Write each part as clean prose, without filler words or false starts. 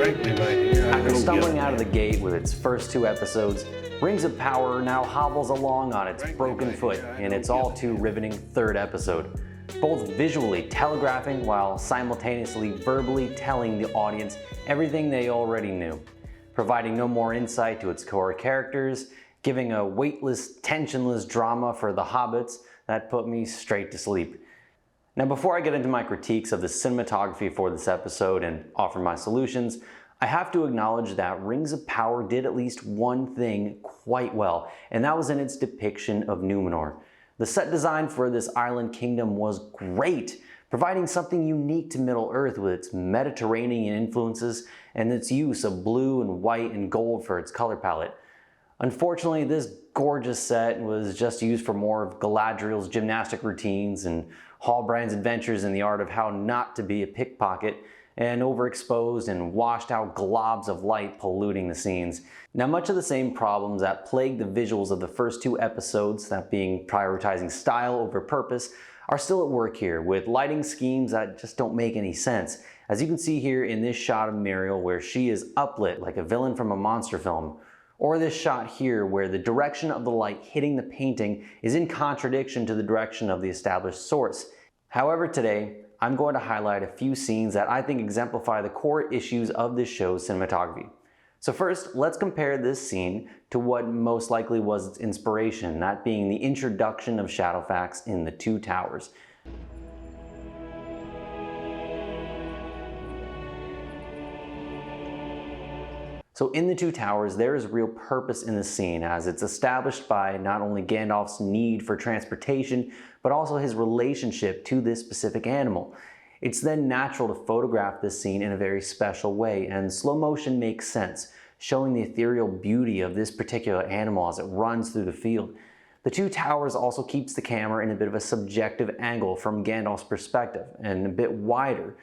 Frankly, my dear, After stumbling out of the gate with its first 2 episodes, Rings of Power now hobbles along on its broken foot in its all too riveting 3rd episode, both visually telegraphing while simultaneously verbally telling the audience everything they already knew, providing no more insight to its core characters, giving a weightless, tensionless drama for the hobbits that put me straight to sleep. Now, before I get into my critiques of the cinematography for this episode and offer my solutions, I have to acknowledge that Rings of Power did at least one thing quite well, and that was in its depiction of Numenor. The set design for this island kingdom was great, providing something unique to Middle-earth with its Mediterranean influences and its use of blue and white and gold for its color palette. Unfortunately, this gorgeous set was just used for more of Galadriel's gymnastic routines and Halbrand's adventures in the art of how not to be a pickpocket, and overexposed and washed out globs of light polluting the scenes. Now, much of the same problems that plagued the visuals of the first 2 episodes, that being prioritizing style over purpose, are still at work here, with lighting schemes that just don't make any sense. As you can see here in this shot of Muriel, where she is uplit like a villain from a monster film. Or this shot here where the direction of the light hitting the painting is in contradiction to the direction of the established source. However, today, I'm going to highlight a few scenes that I think exemplify the core issues of this show's cinematography. So first, let's compare this scene to what most likely was its inspiration, that being the introduction of Shadowfax in the 2 Towers. So in the 2 Towers, there is real purpose in the scene, as it's established by not only Gandalf's need for transportation, but also his relationship to this specific animal. It's then natural to photograph this scene in a very special way, and slow motion makes sense, showing the ethereal beauty of this particular animal as it runs through the field. The 2 Towers also keeps the camera in a bit of a subjective angle from Gandalf's perspective, and a bit wider,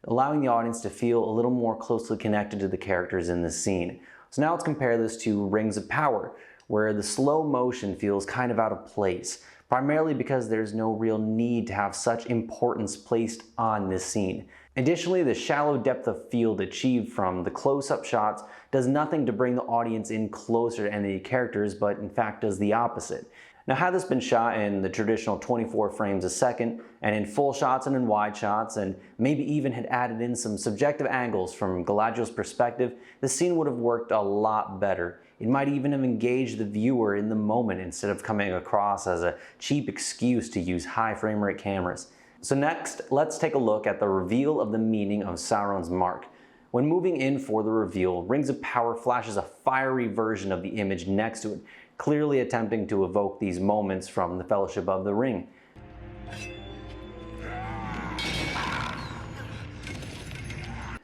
allowing the audience to feel a little more closely connected to the characters in this scene. So now let's compare this to Rings of Power, where the slow motion feels kind of out of place, primarily because there's no real need to have such importance placed on this scene. Additionally, the shallow depth of field achieved from the close-up shots does nothing to bring the audience in closer to any characters, but in fact does the opposite. Now, had this been shot in the traditional 24 frames a second, and in full shots and in wide shots, and maybe even had added in some subjective angles from Galadriel's perspective, the scene would have worked a lot better. It might even have engaged the viewer in the moment instead of coming across as a cheap excuse to use high frame rate cameras. So next, let's take a look at the reveal of the meaning of Sauron's mark. When moving in for the reveal, Rings of Power flashes a fiery version of the image next to it, clearly attempting to evoke these moments from the Fellowship of the Ring.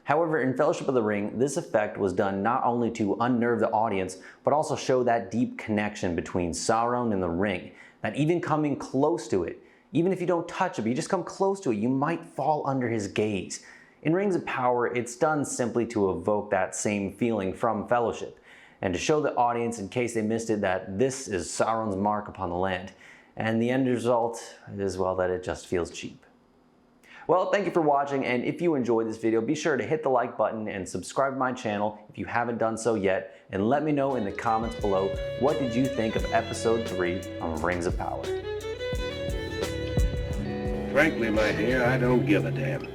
However, in Fellowship of the Ring, this effect was done not only to unnerve the audience, but also show that deep connection between Sauron and the ring, that even coming close to it, even if you don't touch it, but you just come close to it, you might fall under his gaze. In Rings of Power, it's done simply to evoke that same feeling from Fellowship, and to show the audience, in case they missed it, that this is Sauron's mark upon the land. And the end result is, well, that it just feels cheap. Well, thank you for watching, and if you enjoyed this video, be sure to hit the like button and subscribe to my channel if you haven't done so yet, and let me know in the comments below, what did you think of episode 3 of Rings of Power? Frankly, my dear, I don't give a damn.